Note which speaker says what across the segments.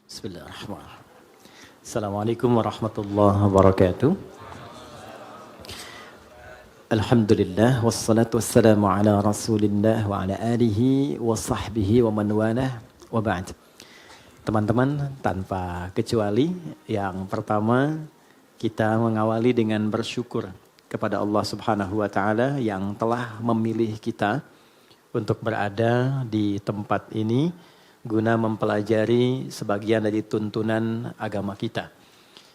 Speaker 1: Bismillahirrahmanirrahim. Assalamualaikum warahmatullahi wabarakatuh. Alhamdulillah wassalatu wassalamu ala Rasulillah wa ala alihi wa sahbihi wa man walah wa ba'd. Teman-teman, tanpa kecuali yang pertama kita mengawali dengan bersyukur kepada Allah Subhanahu wa taala yang telah memilih kita untuk berada di tempat ini guna mempelajari sebagian dari tuntunan agama kita.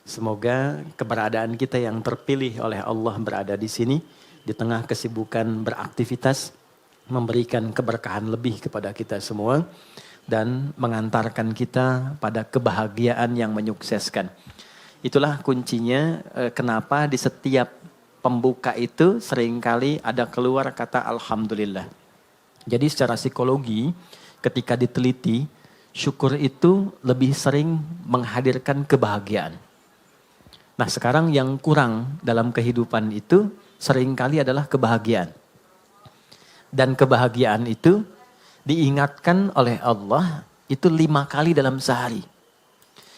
Speaker 1: Semoga keberadaan kita yang terpilih oleh Allah berada di sini, di tengah kesibukan beraktivitas, memberikan keberkahan lebih kepada kita semua, dan mengantarkan kita pada kebahagiaan yang menyukseskan. Itulah kuncinya kenapa di setiap pembuka itu seringkali ada keluar kata Alhamdulillah. Jadi secara psikologi, ketika diteliti, syukur itu lebih sering menghadirkan kebahagiaan. Nah, sekarang yang kurang dalam kehidupan itu seringkali adalah kebahagiaan. Dan kebahagiaan itu diingatkan oleh Allah itu 5 kali dalam sehari.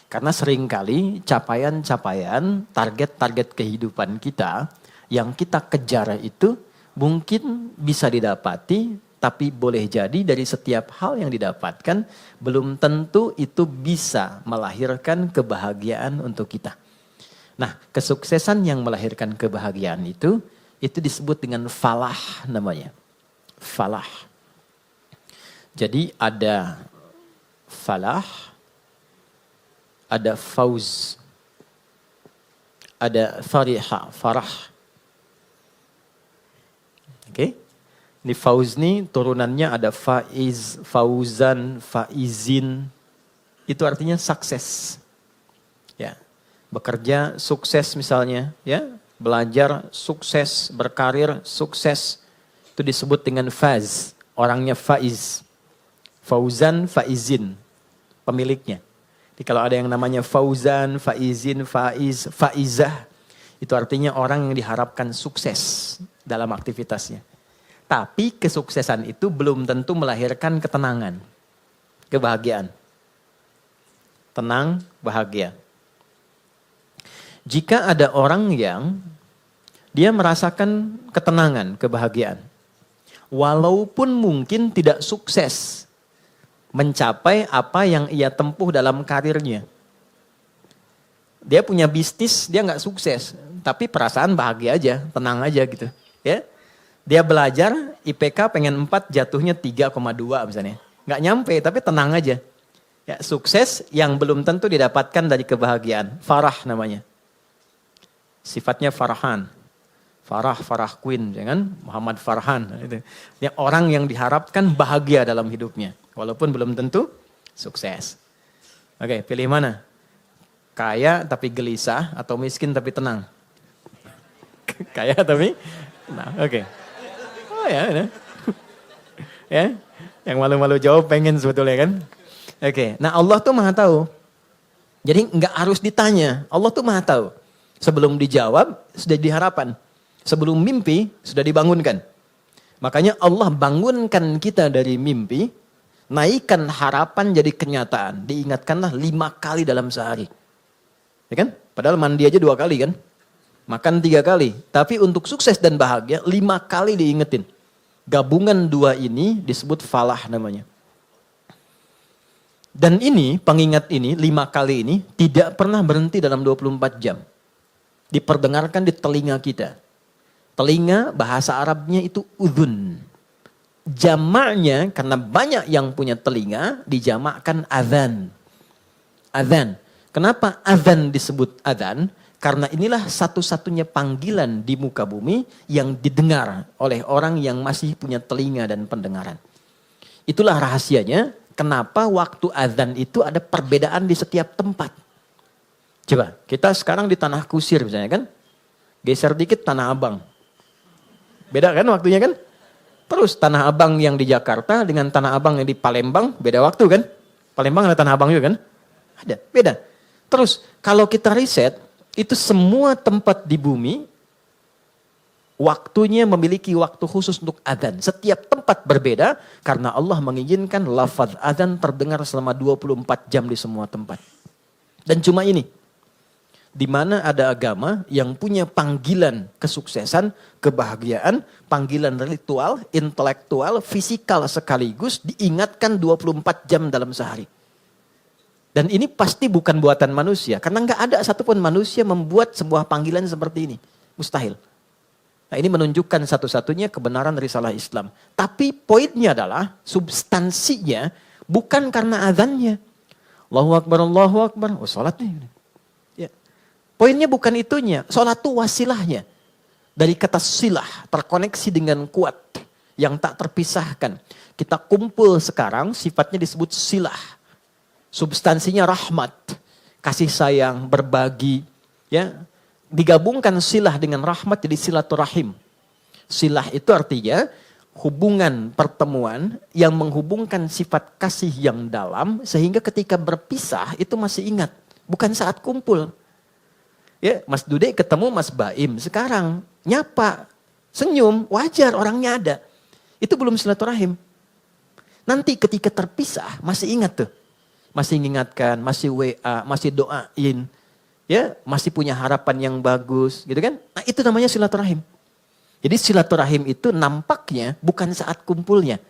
Speaker 1: Karena seringkali capaian-capaian, target-target kehidupan kita yang kita kejar itu mungkin bisa didapati, tapi boleh jadi dari setiap hal yang didapatkan belum tentu itu bisa melahirkan kebahagiaan untuk kita. Nah, kesuksesan yang melahirkan kebahagiaan itu disebut dengan falah namanya. Falah. Jadi ada falah, ada fauz, ada fariha, farah. Oke? Ini fauz nih turunannya ada faiz, fauzan, faizin. Itu artinya sukses. Ya. Bekerja sukses misalnya, ya. Belajar sukses, berkarir sukses. Itu disebut dengan faz. Orangnya faiz. Fauzan, faizin. Pemiliknya. Jadi kalau ada yang namanya fauzan, faizin, faiz, faizah. Itu artinya orang yang diharapkan sukses dalam aktivitasnya. Tapi kesuksesan itu belum tentu melahirkan ketenangan, kebahagiaan. Tenang, bahagia. Jika ada orang yang dia merasakan ketenangan, kebahagiaan, walaupun mungkin tidak sukses mencapai apa yang ia tempuh dalam karirnya. Dia punya bisnis, dia nggak sukses, tapi perasaan bahagia aja, tenang aja gitu, ya. Dia belajar, IPK pengen 4, jatuhnya 3,2 misalnya. Nggak nyampe, tapi tenang aja. Ya, sukses yang belum tentu didapatkan dari kebahagiaan. Farah namanya. Sifatnya Farhan. Farah Queen, jangan Muhammad Farhan. Itu. Ya, orang yang diharapkan bahagia dalam hidupnya. Walaupun belum tentu sukses. Oke, pilih mana? Kaya tapi gelisah atau miskin tapi tenang? Kaya tapi tenang, oke. Oh ya, ya, yang malu-malu jawab pengen sebetulnya kan. Oke, nah Allah tuh maha tahu. Jadi nggak harus ditanya, Allah tuh maha tahu. Sebelum dijawab sudah diharapan, sebelum mimpi sudah dibangunkan. Makanya Allah bangunkan kita dari mimpi, naikkan harapan jadi kenyataan. Diingatkanlah 5 kali dalam sehari, ya kan? Padahal mandi aja 2 kali kan, makan 3 kali. Tapi untuk sukses dan bahagia 5 kali diingetin. Gabungan 2 ini disebut falah namanya. Dan ini, pengingat ini, 5 kali ini tidak pernah berhenti dalam 24 jam. Diperdengarkan di telinga kita. Telinga bahasa Arabnya itu udhun. Jamaknya karena banyak yang punya telinga dijamakkan adhan. Adhan. Kenapa adhan disebut adhan? Karena inilah satu-satunya panggilan di muka bumi yang didengar oleh orang yang masih punya telinga dan pendengaran. Itulah rahasianya kenapa waktu azan itu ada perbedaan di setiap tempat. Coba, kita sekarang di Tanah Kusir misalnya kan. Geser dikit Tanah Abang. Beda kan waktunya kan? Terus Tanah Abang yang di Jakarta dengan Tanah Abang yang di Palembang beda waktu kan? Palembang ada Tanah Abang juga kan? Ada, beda. Terus kalau kita riset, itu semua tempat di bumi
Speaker 2: Waktunya memiliki waktu khusus untuk adzan. Setiap tempat berbeda karena Allah mengizinkan lafaz adzan terdengar selama 24 jam di semua tempat. Dan cuma ini, di mana ada agama yang punya panggilan kesuksesan, kebahagiaan, panggilan ritual, intelektual, fisikal sekaligus diingatkan 24 jam dalam sehari. Dan ini pasti bukan buatan manusia, karena nggak ada satupun manusia membuat sebuah panggilan seperti ini. Mustahil. Nah, ini menunjukkan satu-satunya kebenaran risalah Islam. Tapi poinnya adalah substansinya bukan karena azannya. Allahu Akbar, Allahu Akbar. Oh, sholat nih. Ya. Poinnya bukan itunya. Sholat itu wasilahnya. Dari kata silah, terkoneksi dengan kuat. Yang tak terpisahkan. Kita kumpul sekarang, sifatnya disebut silah. Substansinya rahmat. Kasih sayang, berbagi. Ya. Digabungkan silah dengan rahmat jadi silaturahim. Silah itu artinya hubungan pertemuan yang menghubungkan sifat kasih yang dalam sehingga ketika berpisah itu masih ingat. Bukan saat kumpul. Ya, Mas Dude ketemu Mas Baim sekarang nyapa, senyum, wajar orangnya ada. Itu belum silaturahim. Nanti ketika terpisah masih ingat tuh. Masih mengingatkan, masih WA, masih doain. Ya, masih punya harapan yang bagus, gitu kan? Nah, itu namanya silaturahim. Jadi silaturahim itu nampaknya bukan saat kumpulnya,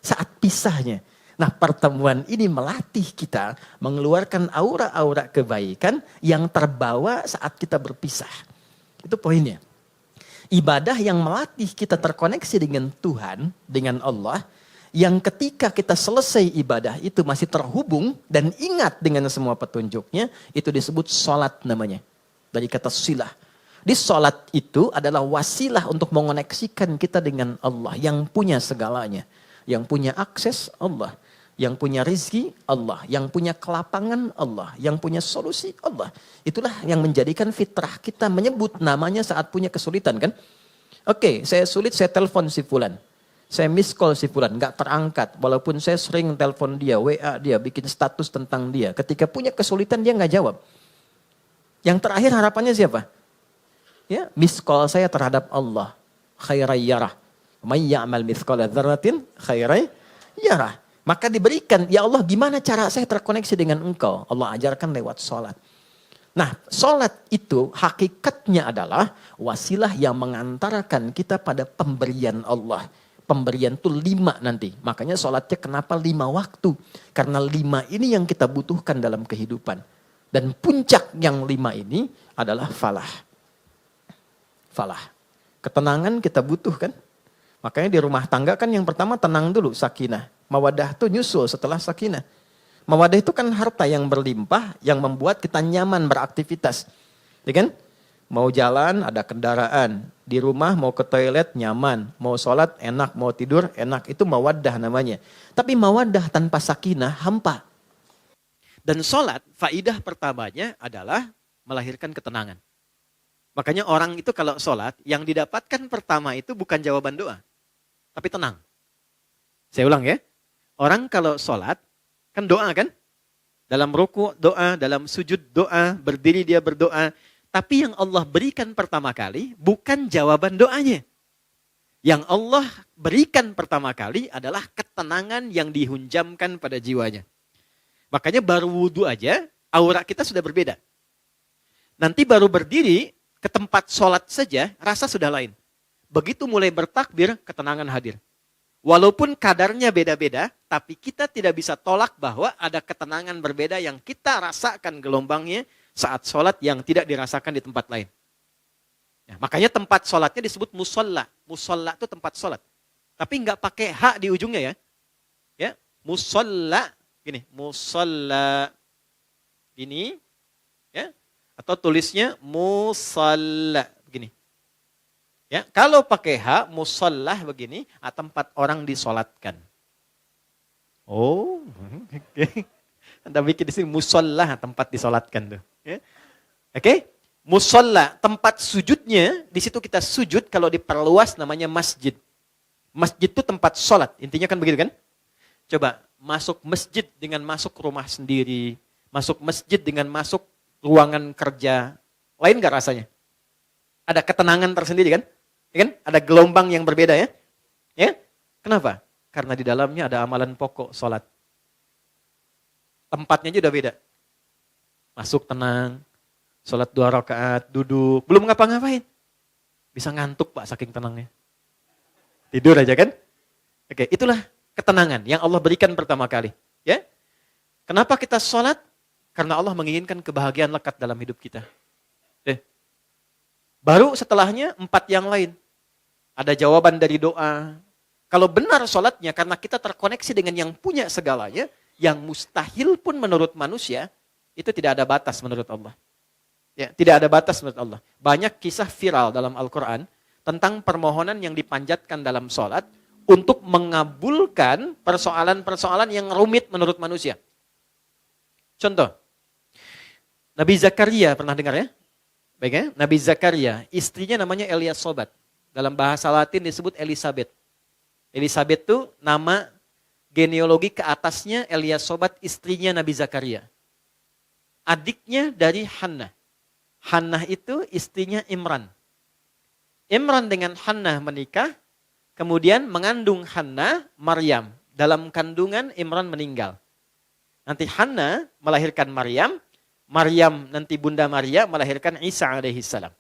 Speaker 2: saat pisahnya. Nah, pertemuan ini melatih kita mengeluarkan aura-aura kebaikan yang terbawa saat kita berpisah. Itu poinnya. Ibadah yang melatih kita terkoneksi dengan Tuhan, dengan Allah, yang ketika kita selesai ibadah itu masih terhubung dan ingat dengan semua petunjuknya, itu disebut sholat namanya. Dari kata silah. Di sholat itu adalah wasilah untuk mengoneksikan kita dengan Allah yang punya segalanya. Yang punya akses Allah. Yang punya rizki Allah. Yang punya kelapangan Allah. Yang punya solusi Allah. Itulah yang menjadikan fitrah kita menyebut namanya saat punya kesulitan kan. Oke, saya sulit, saya telepon si fulan. Saya miss call si fulan, nggak terangkat. Walaupun saya sering telepon dia, WA dia, bikin status tentang dia. Ketika punya kesulitan dia nggak jawab. Yang terakhir harapannya siapa? Ya, miss call saya terhadap Allah. Khairai yarah. May ya'mal mithqala dzarratin khairai yarah. Maka diberikan, ya Allah gimana cara saya terkoneksi dengan engkau? Allah ajarkan lewat sholat. Nah, sholat itu hakikatnya adalah wasilah yang mengantarkan kita pada pemberian Allah. Pemberian itu 5 nanti. Makanya sholatnya kenapa 5 waktu. Karena 5 ini yang kita butuhkan dalam kehidupan. Dan puncak yang 5 ini adalah falah. Falah. Ketenangan kita butuhkan. Makanya di rumah tangga kan yang pertama tenang dulu, sakinah. Mawadah itu nyusul setelah sakinah. Mawadah itu kan harta yang berlimpah yang membuat kita nyaman beraktivitas. Ya kan? Mau jalan ada kendaraan, di rumah mau ke toilet nyaman, mau sholat enak, mau tidur enak, itu mawaddah namanya. Tapi mawaddah tanpa sakinah hampa. Dan sholat faidah pertamanya adalah melahirkan ketenangan. Makanya orang itu kalau sholat yang didapatkan pertama itu bukan jawaban doa, tapi tenang. Saya ulang ya, orang kalau sholat kan doa kan? Dalam ruku doa, dalam sujud doa, berdiri dia berdoa. Tapi yang Allah berikan pertama kali bukan jawaban doanya. Yang Allah berikan pertama kali adalah ketenangan yang dihunjamkan pada jiwanya. Makanya baru wudhu aja, aura kita sudah berbeda. Nanti baru berdiri ke tempat sholat saja, rasa sudah lain. Begitu mulai bertakbir, ketenangan hadir. Walaupun kadarnya beda-beda, tapi kita tidak bisa tolak bahwa ada ketenangan berbeda yang kita rasakan gelombangnya saat sholat yang tidak dirasakan di tempat lain. Ya, makanya tempat sholatnya disebut musolla. Musolla itu tempat sholat. Tapi nggak pakai hak di ujungnya ya. Ya, musolla, gini, musolla, gini, ya, atau tulisnya musalla, begini. Ya, kalau pakai hak, musollah begini, tempat orang disolatkan. Oh, oke. Anda bikin di sini musollah, tempat disolatkan tuh. Ya. Oke, musolla, tempat sujudnya, di situ kita sujud kalau diperluas namanya masjid. Masjid itu tempat sholat, intinya kan begitu kan? Coba masuk masjid dengan masuk rumah sendiri, masuk masjid dengan masuk ruangan kerja, lain gak rasanya? Ada ketenangan tersendiri kan? Ya kan? Ada gelombang yang berbeda ya. Ya. Kenapa? Karena di dalamnya ada amalan pokok sholat. Tempatnya aja udah beda. Masuk tenang, sholat 2 rakaat, duduk, belum ngapa-ngapain. Bisa ngantuk Pak saking tenangnya. Tidur aja kan? Oke, itulah ketenangan yang Allah berikan pertama kali. Ya. Kenapa kita sholat? Karena Allah menginginkan kebahagiaan lekat dalam hidup kita. Baru setelahnya 4 yang lain. Ada jawaban dari doa. Kalau benar sholatnya karena kita terkoneksi dengan yang punya segalanya, yang mustahil pun menurut manusia, itu tidak ada batas menurut Allah. Ya, tidak ada batas menurut Allah. Banyak kisah viral dalam Al-Quran tentang permohonan yang dipanjatkan dalam sholat untuk mengabulkan persoalan-persoalan yang rumit menurut manusia. Contoh, Nabi Zakaria pernah dengar ya? Baik ya, Nabi Zakaria, istrinya namanya Eliasobat. Dalam bahasa Latin disebut Elizabeth. Elizabeth itu nama genealogi ke atasnya Eliasobat, istrinya Nabi Zakaria. Adiknya dari Hannah. Hannah itu istrinya Imran. Imran dengan Hannah menikah, kemudian mengandung Hannah, Maryam. Dalam kandungan Imran meninggal. Nanti Hannah melahirkan Maryam, Maryam nanti Bunda Maria melahirkan Isa alaihissalam.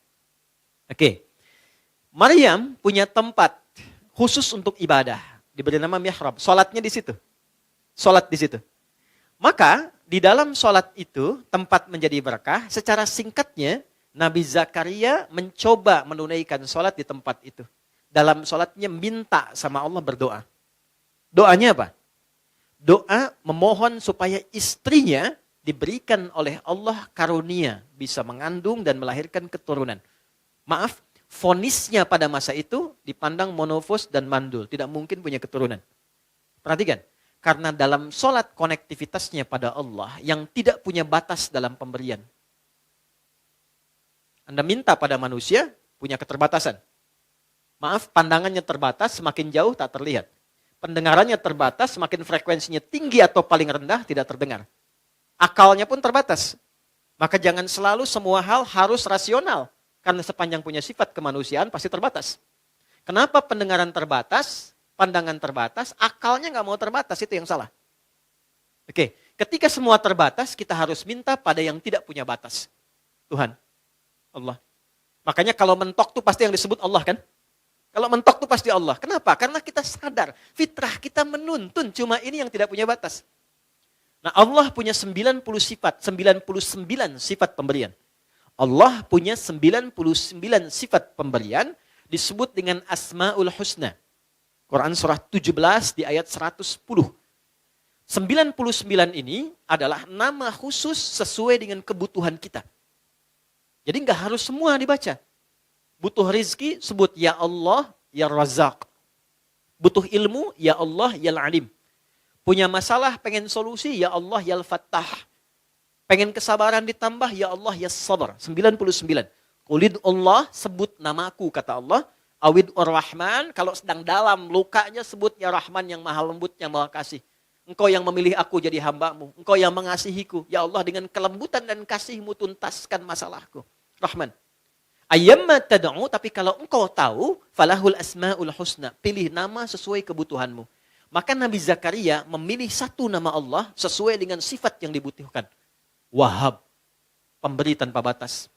Speaker 2: Oke. Maryam punya tempat khusus untuk ibadah. Diberi nama mihrab. Salatnya di situ. Salat di situ. Maka di dalam salat itu tempat menjadi berkah. Secara singkatnya Nabi Zakaria mencoba menunaikan salat di tempat itu. Dalam salatnya minta sama Allah berdoa. Doanya apa? Doa memohon supaya istrinya diberikan oleh Allah karunia bisa mengandung dan melahirkan keturunan. Maaf, vonisnya pada masa itu dipandang monofos dan mandul, tidak mungkin punya keturunan. Perhatikan, karena dalam sholat konektivitasnya pada Allah yang tidak punya batas dalam pemberian. Anda minta pada manusia punya keterbatasan. Maaf, pandangannya terbatas, semakin jauh tak terlihat. Pendengarannya terbatas, semakin frekuensinya tinggi atau paling rendah tidak terdengar. Akalnya pun terbatas. Maka jangan selalu semua hal harus rasional. Karena sepanjang punya sifat kemanusiaan pasti terbatas. Kenapa pendengaran terbatas, pandangan terbatas, akalnya nggak mau terbatas, itu yang salah. Oke, ketika semua terbatas, kita harus minta pada yang tidak punya batas. Tuhan, Allah. Makanya kalau mentok tuh pasti yang disebut Allah kan? Kalau mentok tuh pasti Allah. Kenapa? Karena kita sadar, fitrah kita menuntun, cuma ini yang tidak punya batas. Nah, Allah punya 99 sifat pemberian. Allah punya 99 sifat pemberian disebut dengan Asmaul Husna. Quran surah 17 di ayat 110. 99 ini adalah nama khusus sesuai dengan kebutuhan kita. Jadi nggak harus semua dibaca. Butuh rizki, sebut ya Allah, ya Razak. Butuh ilmu, ya Allah, ya Alim. Punya masalah, pengen solusi, ya Allah, ya Al-Fattah. Pengen kesabaran ditambah, ya Allah, ya Sabar. 99. Qulid Allah, sebut namaku, kata Allah. Awid Ar-Rahman, kalau sedang dalam lukanya, sebut ya Rahman yang maha lembut, yang maha kasih. Engkau yang memilih aku jadi hambamu. Engkau yang mengasihiku. Ya Allah, dengan kelembutan dan kasihmu tuntaskan masalahku. Rahman. Ayyamma tad'u, tapi kalau engkau tahu, falahul asma'ul husna. Pilih nama sesuai kebutuhanmu. Maka Nabi Zakaria memilih satu nama Allah sesuai dengan sifat yang dibutuhkan. Wahab, pemberi tanpa batas.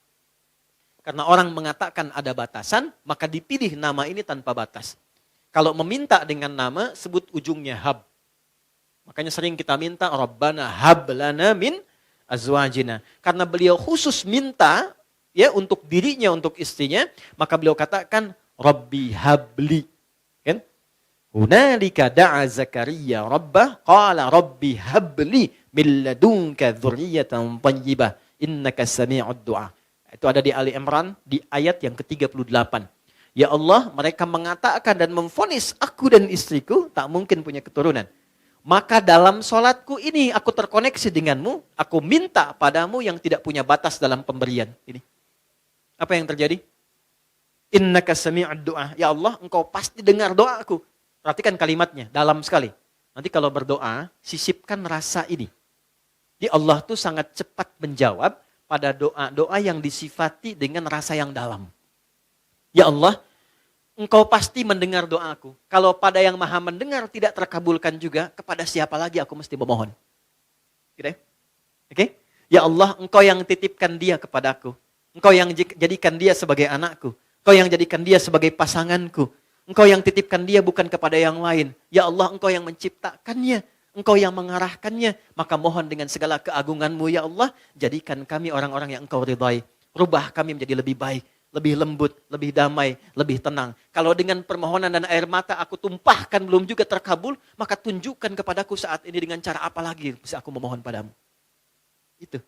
Speaker 2: Karena orang mengatakan ada batasan, maka dipilih nama ini tanpa batas. Kalau meminta dengan nama, sebut ujungnya hab. Makanya sering kita minta, Rabbana hab lana min azwajina. Karena beliau khusus minta ya untuk dirinya, untuk istrinya, maka beliau katakan, Rabbi habli. Kan? Hunalika da'a Zakaria Rabbah qala Rabbi habli min ladunka dzurriyyatan thayyibah innaka sami'ud du'a. Itu ada di Ali Imran di ayat yang ke-38. Ya Allah, mereka mengatakan dan memvonis aku dan istriku tak mungkin punya keturunan. Maka dalam sholatku ini aku terkoneksi denganmu, aku minta padamu yang tidak punya batas dalam pemberian. Ini. Apa yang terjadi? Innaka sami'ud du'a. Ya Allah, engkau pasti dengar doaku. Perhatikan kalimatnya, dalam sekali. Nanti kalau berdoa, sisipkan rasa ini. Di Allah tuh sangat cepat menjawab pada doa-doa yang disifati dengan rasa yang dalam. Ya Allah,
Speaker 1: Engkau pasti mendengar doaku. Kalau pada yang maha mendengar tidak terkabulkan juga, kepada siapa lagi aku mesti memohon? Gitu ya? Oke? Ya Allah, engkau yang titipkan dia kepadaku. Engkau yang jadikan dia sebagai anakku. Engkau yang jadikan dia sebagai pasanganku. Engkau yang titipkan dia bukan kepada yang lain. Ya Allah, engkau yang menciptakannya. Engkau yang mengarahkannya. Maka mohon dengan segala keagunganmu ya Allah, jadikan kami orang-orang yang engkau ridhai. Rubah kami menjadi lebih baik, lebih lembut, lebih damai, lebih tenang. Kalau dengan permohonan dan air mata aku tumpahkan belum juga terkabul, maka tunjukkan kepadaku saat ini dengan cara apa lagi bisa aku memohon padamu. Itu.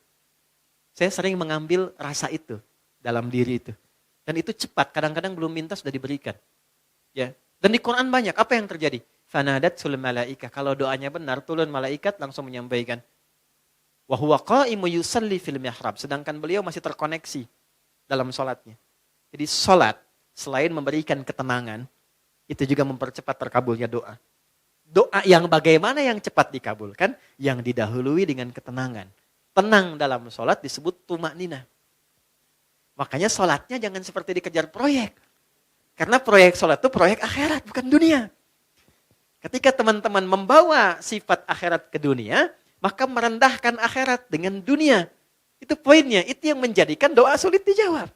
Speaker 1: Saya sering mengambil rasa itu dalam diri itu. Dan itu cepat, kadang-kadang belum minta sudah diberikan. Ya. Dan di Quran banyak, apa yang terjadi? Fanadatsul malaikah. Kalau doanya benar, turun malaikat langsung menyampaikan. Wa huwa qa'imu yusalli fil mihrab. Sedangkan beliau masih terkoneksi dalam sholatnya. Jadi sholat, selain memberikan ketenangan, itu juga mempercepat terkabulnya doa. Doa yang bagaimana yang cepat dikabulkan? Yang didahului dengan ketenangan. Tenang dalam sholat disebut tumakninah. Makanya sholatnya jangan seperti dikejar proyek. Karena proyek sholat itu proyek akhirat, bukan dunia. Ketika teman-teman membawa sifat akhirat ke dunia, maka merendahkan akhirat dengan dunia. Itu poinnya, itu yang menjadikan doa sulit dijawab.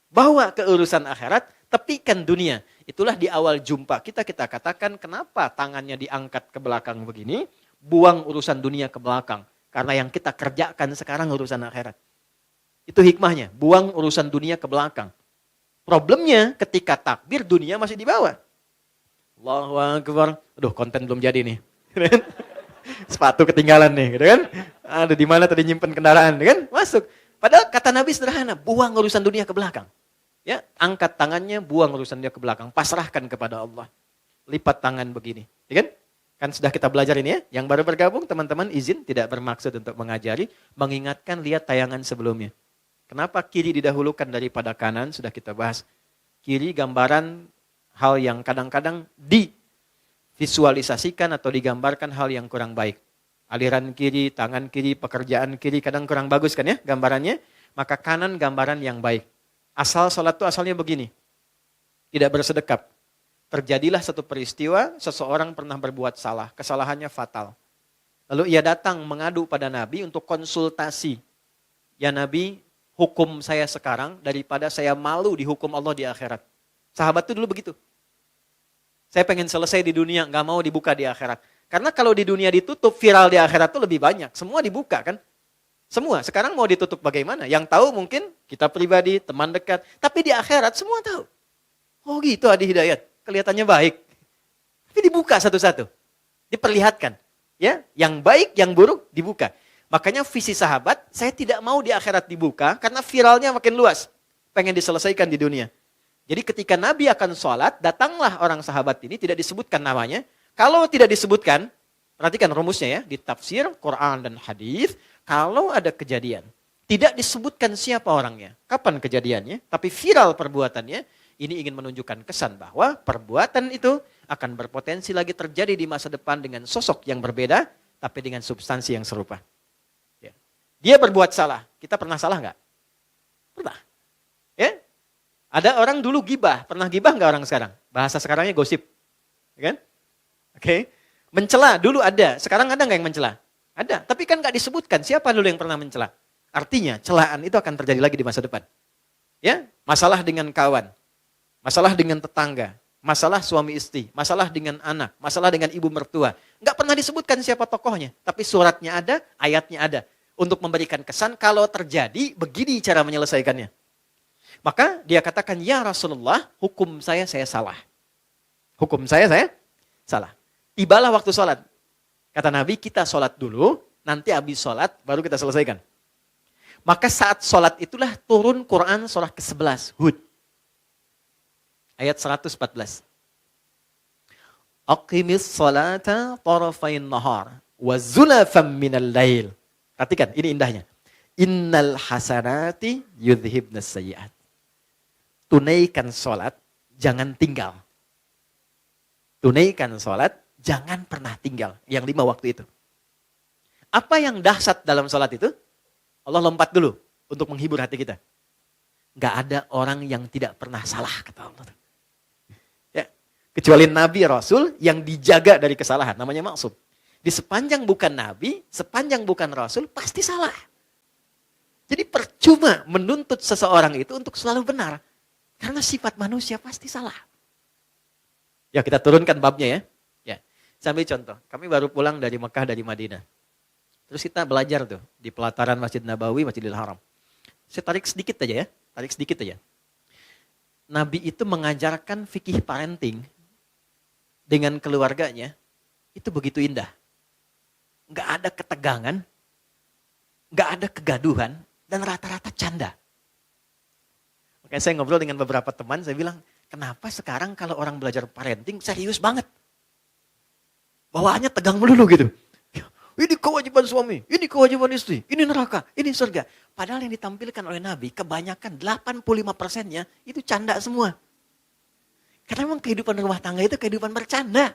Speaker 1: Bawa ke urusan akhirat, tepikan dunia. Itulah di awal jumpa kita katakan kenapa tangannya diangkat ke belakang begini, buang urusan dunia ke belakang. Karena yang kita kerjakan sekarang urusan akhirat. Itu hikmahnya, buang urusan dunia ke belakang. Problemnya ketika takbir dunia masih di bawah. Allahu Akbar. Aduh, konten belum jadi nih. Sepatu ketinggalan nih, gitu kan? Ada di mana tadi nyimpen kendaraan, kan? Masuk. Padahal kata Nabi sederhana, buang urusan dunia ke belakang. Ya, angkat tangannya, buang urusan dunia ke belakang, pasrahkan kepada Allah. Lipat tangan begini, ya kan? Kan sudah kita belajar ini ya. Yang baru bergabung teman-teman izin tidak bermaksud untuk mengajari, mengingatkan lihat tayangan sebelumnya. Kenapa kiri didahulukan daripada kanan sudah kita bahas. Kiri gambaran hal yang kadang-kadang divisualisasikan atau digambarkan hal yang kurang baik. Aliran kiri, tangan kiri, pekerjaan kiri kadang kurang bagus kan ya gambarannya. Maka kanan gambaran yang baik. Asal sholat itu asalnya begini. Tidak bersedekap. Terjadilah satu peristiwa, seseorang pernah berbuat salah. Kesalahannya fatal. Lalu ia datang mengadu pada Nabi untuk konsultasi. Ya Nabi, hukum saya sekarang daripada saya malu dihukum Allah di akhirat. Sahabat itu dulu begitu. Saya pengen selesai di dunia, gak mau dibuka di akhirat. Karena kalau di dunia ditutup, viral di akhirat itu lebih banyak. Semua dibuka kan? Semua. Sekarang mau ditutup bagaimana? Yang tahu mungkin kita pribadi, teman dekat. Tapi di akhirat semua tahu. Oh gitu Adi Hidayat. Kelihatannya baik. Tapi dibuka satu-satu. Diperlihatkan. Ya, yang baik, yang buruk dibuka. Makanya visi sahabat, saya tidak mau di akhirat dibuka karena viralnya makin luas. Pengen diselesaikan di dunia. Jadi ketika Nabi akan sholat, datanglah orang sahabat ini, tidak disebutkan namanya. Kalau tidak disebutkan, perhatikan rumusnya ya, di tafsir, Quran dan hadis, kalau ada kejadian, tidak disebutkan siapa orangnya, kapan kejadiannya, tapi viral perbuatannya, ini ingin menunjukkan kesan bahwa perbuatan itu akan berpotensi lagi terjadi di masa depan dengan sosok yang berbeda, tapi dengan substansi yang serupa. Ya. Dia berbuat salah, kita pernah salah nggak? Pernah. Ya? Ada orang dulu gibah, pernah gibah nggak orang sekarang? Bahasa sekarangnya gosip, ya kan? Oke, mencela dulu ada, sekarang ada nggak yang mencela? Ada, tapi kan nggak disebutkan siapa dulu yang pernah mencela. Artinya celaan itu akan terjadi lagi di masa depan. Ya, masalah dengan kawan, masalah dengan tetangga, masalah suami istri, masalah dengan anak, masalah dengan ibu mertua. Nggak pernah disebutkan siapa tokohnya, tapi suratnya ada, ayatnya ada, untuk memberikan kesan kalau terjadi begini cara menyelesaikannya. Maka dia katakan, ya Rasulullah, hukum saya salah. Hukum saya salah. Tibalah waktu sholat. Kata Nabi, kita sholat dulu, nanti habis sholat, baru kita selesaikan. Maka saat sholat itulah turun Quran surah ke-11, Hud. Ayat 114. Aqimis sholata tarafain nahar, wa zulafam minal lail. Perhatikan, ini indahnya. Innal hasanati yudhibnas sayyi'at. Tunaikan sholat, jangan tinggal. Tunaikan sholat, jangan pernah tinggal. Yang 5 waktu itu. Apa yang dahsyat dalam sholat itu? Allah lompat dulu untuk menghibur hati kita. Gak ada orang yang tidak pernah salah, kata Allah. Kecuali Nabi Rasul yang dijaga dari kesalahan. Namanya maksum. Di sepanjang bukan Nabi, sepanjang bukan Rasul, pasti salah. Jadi percuma menuntut seseorang itu untuk selalu benar. Karena sifat manusia pasti salah. Ya kita turunkan babnya ya. Ya. Sambil contoh, kami baru pulang dari Mekah, dari Madinah. Terus kita belajar tuh di pelataran Masjid Nabawi, Masjidil Haram. Saya tarik sedikit aja ya, tarik sedikit aja. Nabi itu mengajarkan fikih parenting dengan keluarganya, itu begitu indah. Nggak ada ketegangan, nggak ada kegaduhan, dan rata-rata canda. Makanya saya ngobrol dengan beberapa teman, saya bilang, kenapa sekarang kalau orang belajar parenting serius banget? Bawaannya tegang melulu gitu. Ini kewajiban suami, ini kewajiban istri, ini neraka, ini surga. Padahal yang ditampilkan oleh Nabi, kebanyakan 85%-nya itu canda semua. Karena memang kehidupan rumah tangga itu kehidupan bercanda.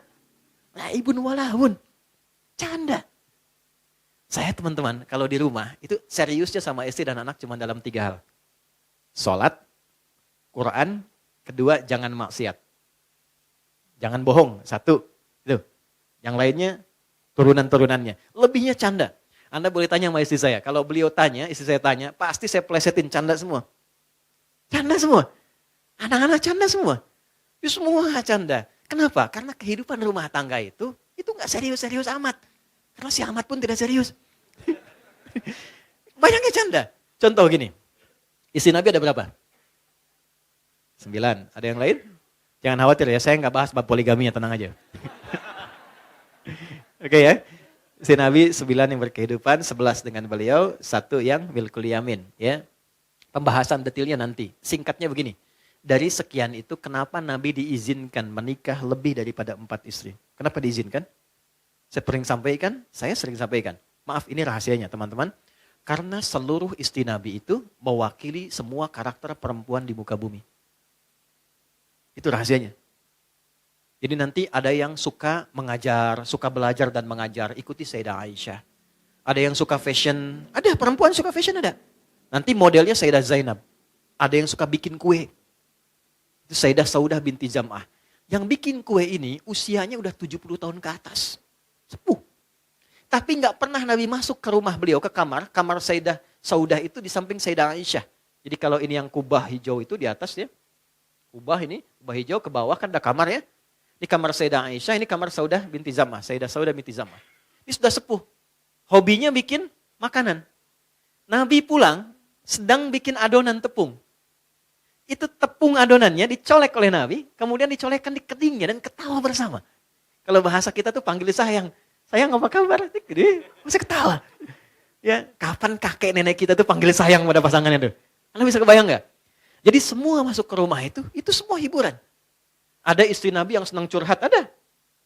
Speaker 1: Laibun walahun. Canda. Saya teman-teman, kalau di rumah, itu seriusnya sama istri dan anak cuma dalam 3 hal. Sholat, Quran, kedua jangan maksiat. Jangan bohong, 1. Itu. Yang lainnya, turunan-turunannya. Lebihnya canda. Anda boleh tanya sama istri saya. Kalau beliau tanya, istri saya tanya, pasti saya plesetin canda semua. Canda semua. Anak-anak canda semua. Itu semua canda. Kenapa? Karena kehidupan rumah tangga itu gak serius-serius amat. Karena si amat pun tidak serius. Banyaknya canda. Contoh gini. Istri Nabi ada berapa? 9. Ada yang lain? Jangan khawatir ya, saya gak bahas bab poligaminya, tenang aja. Oke ya. Si Nabi 9 yang berkehidupan, 11 dengan beliau, 1 yang milkul yamin. Ya. Pembahasan detailnya nanti. Singkatnya begini. Dari sekian itu kenapa Nabi diizinkan menikah lebih daripada 4 istri? Kenapa diizinkan? Saya sering sampaikan. Maaf ini rahasianya teman-teman. Karena seluruh istri Nabi itu mewakili semua karakter perempuan di muka bumi. Itu rahasianya. Jadi nanti ada yang suka mengajar, suka belajar dan mengajar, ikuti Sayyidah Aisyah. Ada yang suka fashion, ada perempuan suka fashion ada. Nanti modelnya Sayyidah Zainab. Ada yang suka bikin kue. Itu Sayyidah Saudah binti Zam'ah. Yang bikin kue ini usianya udah 70 tahun ke atas. Sepuh. Tapi nggak pernah Nabi masuk ke rumah beliau, ke kamar Sayyidah Saudah itu di samping Sayyidah Aisyah. Jadi kalau ini yang kubah hijau itu di atas ya. Kubah hijau ke bawah kan ada kamar ya. Ini kamar Sayyidah Aisyah, ini kamar Saudah binti Zam'ah. Sayyidah Saudah binti Zam'ah. Ini sudah sepuh. Hobinya bikin makanan. Nabi pulang sedang bikin adonan tepung. Itu tepung adonannya dicolek oleh Nabi, kemudian dicolekkan di kedingnya dan ketawa bersama. Kalau bahasa kita tuh panggil sayang. Sayang apa kabar? Gede, masih ketawa. Ya, kapan kakek nenek kita tuh panggil sayang pada pasangannya tuh? Anda bisa kebayang nggak? Jadi semua masuk ke rumah itu semua hiburan. Ada istri Nabi yang senang curhat, ada.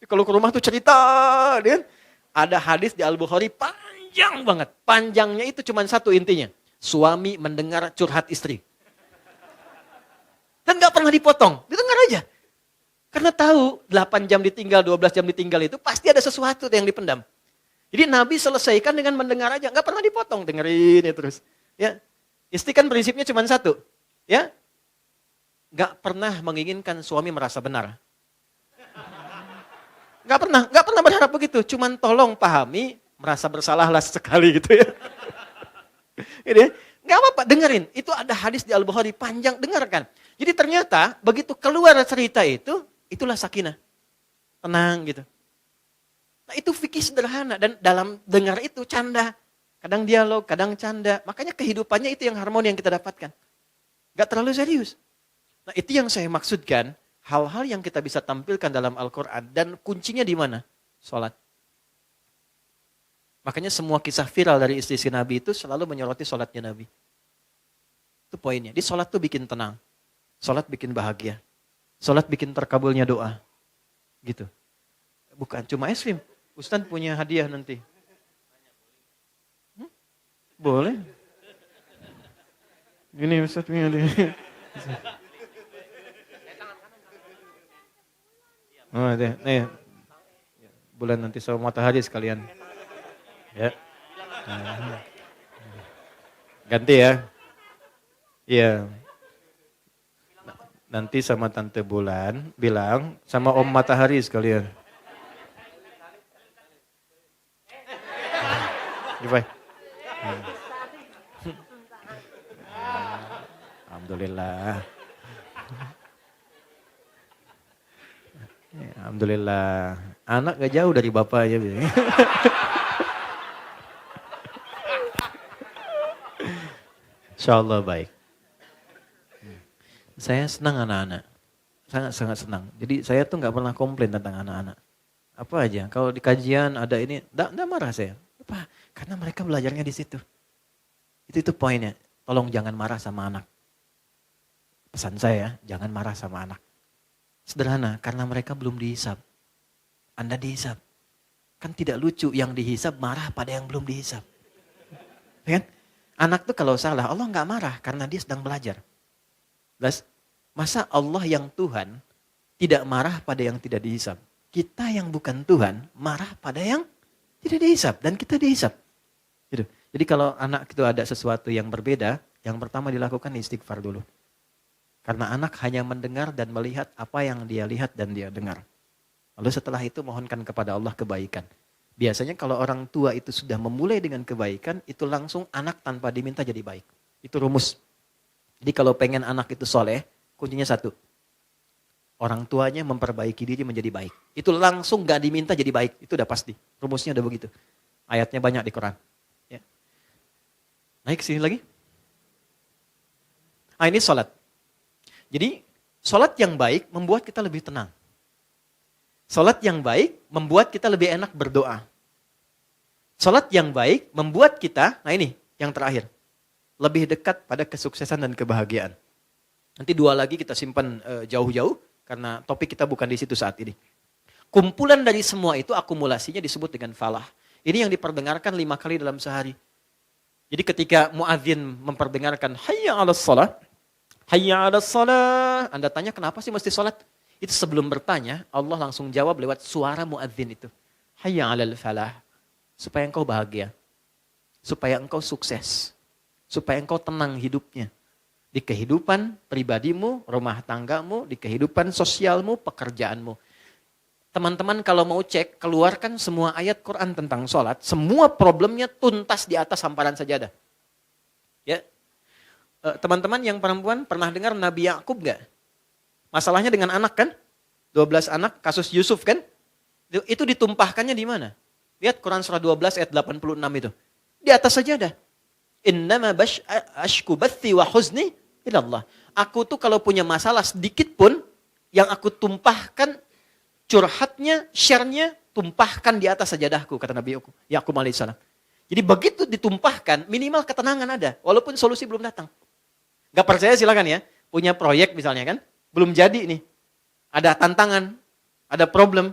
Speaker 1: Kalau ke rumah tuh cerita, kan? Ada hadis di Al-Bukhari panjang banget. Panjangnya itu cuma satu intinya. Suami mendengar curhat istri. Dan gak pernah dipotong, didengar aja. Karena tahu 8 jam ditinggal, 12 jam ditinggal itu pasti ada sesuatu yang dipendam. Jadi Nabi selesaikan dengan mendengar aja, gak pernah dipotong, dengerin ya terus. Ya, istri kan prinsipnya cuma satu, ya, gak pernah menginginkan suami merasa benar. Gak pernah berharap begitu, cuman tolong pahami, merasa bersalahlah sekali gitu ya. Gitu ya. Gak apa-apa, dengerin. Itu ada hadis di Al-Bukhari panjang, dengarkan. Jadi ternyata begitu keluar cerita itu, itulah sakinah. Tenang gitu. Nah itu fikih sederhana dan dalam dengar itu canda. Kadang dialog, kadang canda. Makanya kehidupannya itu yang harmoni yang kita dapatkan. Gak terlalu serius. Nah itu yang saya maksudkan, hal-hal yang kita bisa tampilkan dalam Al-Quran dan kuncinya di mana? Salat. Makanya semua kisah viral dari istri Nabi itu selalu menyoroti sholatnya Nabi. Itu poinnya. Di sholat tuh bikin tenang. Sholat bikin bahagia. Sholat bikin terkabulnya doa. Gitu. Bukan cuma es krim. Ustaz punya hadiah nanti. Boleh. Ini Ustaz punya hadiah. Oh, deh. Nih. Bulan nanti sama matahari sekalian. Ya. Ganti ya. Iya.
Speaker 3: Nanti sama Tante Bulan bilang sama Om Matahari sekalian. Gimana? Alhamdulillah. Alhamdulillah. Anak gak jauh dari bapaknya. Insyaallah baik. Saya senang anak-anak. Sangat-sangat senang. Jadi saya tuh gak pernah komplain tentang anak-anak. Apa aja. Kalau di kajian ada ini, enggak marah saya. Apa? Karena mereka belajarnya di situ. Itu poinnya. Tolong jangan marah sama anak. Pesan saya, jangan marah sama anak. Sederhana, karena mereka belum dihisab. Anda dihisab. Kan tidak lucu yang dihisab marah pada yang belum dihisab. Ya kan? Anak tuh kalau salah, Allah gak marah karena dia sedang belajar. Masa Allah yang Tuhan tidak marah pada yang tidak dihisab? Kita yang bukan Tuhan marah pada yang tidak dihisab dan kita dihisab. Gitu. Jadi kalau anak itu ada sesuatu yang berbeda, yang pertama dilakukan istighfar dulu. Karena anak hanya mendengar dan melihat apa yang dia lihat dan dia dengar. Lalu setelah itu mohonkan kepada Allah kebaikan. Biasanya kalau orang tua itu sudah memulai dengan kebaikan, itu langsung anak tanpa diminta jadi baik. Itu rumus. Jadi kalau pengen anak itu soleh, kuncinya satu. Orang tuanya memperbaiki diri menjadi baik. Itu langsung gak diminta jadi baik. Itu udah pasti. Rumusnya udah begitu. Ayatnya banyak di Quran. Ya. Naik sini lagi. Ini sholat. Jadi sholat yang baik membuat kita lebih tenang. Sholat yang baik membuat kita lebih enak berdoa. Sholat yang baik membuat kita, nah ini yang terakhir. Lebih dekat pada kesuksesan dan kebahagiaan. Nanti dua lagi kita simpan jauh-jauh. Karena topik kita bukan di situ saat ini. Kumpulan dari semua itu akumulasinya disebut dengan falah. Ini yang diperdengarkan 5 kali dalam sehari. Jadi ketika muadzin memperdengarkan hayya 'alas shalah, hayya 'alas shalah, Anda tanya kenapa sih mesti sholat? Itu sebelum bertanya, Allah langsung jawab lewat suara muadzin itu. Hayya 'alal falah, supaya engkau bahagia. Supaya engkau sukses. Supaya engkau tenang hidupnya. Di kehidupan pribadimu, rumah tanggamu, di kehidupan sosialmu, pekerjaanmu. Teman-teman kalau mau cek, keluarkan semua ayat Quran tentang sholat, semua problemnya tuntas di atas hamparan sajadah. Ya, teman-teman yang perempuan pernah dengar Nabi Yakub gak? Masalahnya dengan anak kan? 12 anak, kasus Yusuf kan? Itu ditumpahkannya di mana? Lihat Quran surah 12 ayat 86 itu. Di atas sajadah. Innama ashku bathi wa huzni ilallah. Aku tuh kalau punya masalah sedikit pun, yang aku tumpahkan, curhatnya, share-nya, tumpahkan di atas sajadahku, kata Nabi Yakub alaihissalam. Jadi begitu ditumpahkan, minimal ketenangan ada, walaupun solusi belum datang. Gak percaya silakan ya, punya proyek misalnya kan, belum jadi nih. Ada tantangan, ada problem,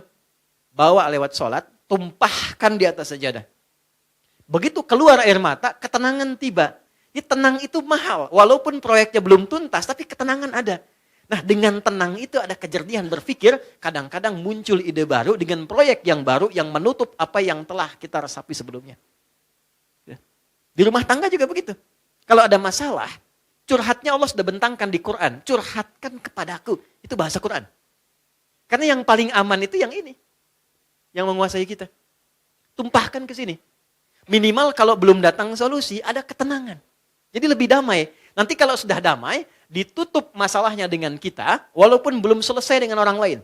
Speaker 3: bawa lewat sholat, tumpahkan di atas sajadah. Begitu keluar air mata, ketenangan tiba. Ya, tenang itu mahal. Walaupun proyeknya belum tuntas, tapi ketenangan ada. Nah, dengan tenang itu ada kejernihan berpikir, kadang-kadang muncul ide baru dengan proyek yang baru yang menutup apa yang telah kita resapi sebelumnya. Ya. Di rumah tangga juga begitu. Kalau ada masalah, curhatnya Allah sudah bentangkan di Quran. Curhatkan kepadaku. Itu bahasa Quran. Karena yang paling aman itu yang ini. Yang menguasai kita. Tumpahkan ke sini. Minimal kalau belum datang solusi, ada ketenangan. Jadi lebih damai. Nanti kalau sudah damai, ditutup masalahnya dengan kita, walaupun belum selesai dengan orang lain.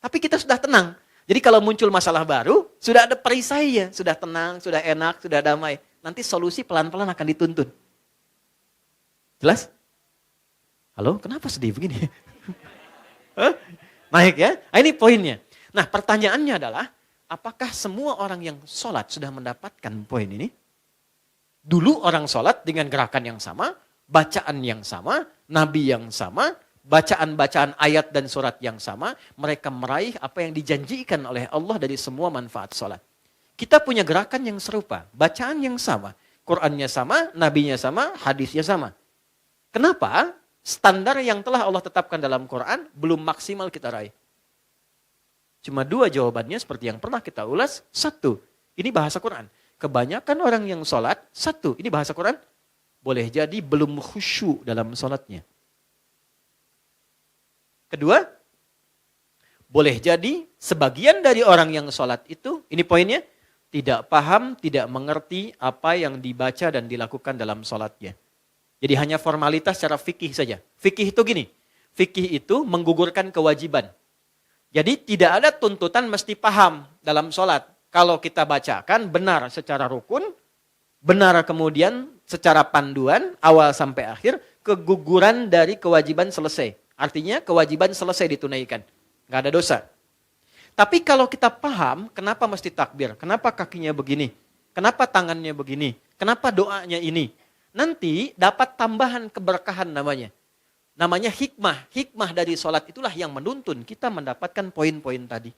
Speaker 3: Tapi kita sudah tenang. Jadi kalau muncul masalah baru, sudah ada perisainya. Sudah tenang, sudah enak, sudah damai. Nanti solusi pelan-pelan akan dituntun. Jelas? Halo, kenapa sedih begini? Naik ya? Nah, ini poinnya. Nah, pertanyaannya adalah, apakah semua orang yang sholat sudah mendapatkan poin ini? Dulu orang sholat dengan gerakan yang sama, bacaan yang sama, nabi yang sama, bacaan-bacaan ayat dan surat yang sama, mereka meraih apa yang dijanjikan oleh Allah dari semua manfaat sholat. Kita punya gerakan yang serupa, bacaan yang sama, Qur'annya sama, nabinya sama, hadisnya sama. Kenapa? Standar yang telah Allah tetapkan dalam Quran belum maksimal kita raih. Cuma 2 jawabannya seperti yang pernah kita ulas. 1, ini bahasa Quran. Kebanyakan orang yang sholat, 1, ini bahasa Quran. Boleh jadi belum khusyuk dalam sholatnya. Kedua, boleh jadi sebagian dari orang yang sholat itu, ini poinnya, tidak paham, tidak mengerti apa yang dibaca dan dilakukan dalam sholatnya. Jadi hanya formalitas secara fikih saja. Fikih itu gini, fikih itu menggugurkan kewajiban. Jadi tidak ada tuntutan mesti paham dalam sholat. Kalau kita bacakan benar secara rukun, benar kemudian secara panduan, awal sampai akhir, keguguran dari kewajiban selesai. Artinya kewajiban selesai ditunaikan. Nggak ada dosa. Tapi kalau kita paham, kenapa mesti takbir? Kenapa kakinya begini? Kenapa tangannya begini? Kenapa doanya ini? Nanti dapat tambahan keberkahan namanya. Namanya hikmah. Hikmah dari sholat itulah yang menuntun kita mendapatkan poin-poin tadi.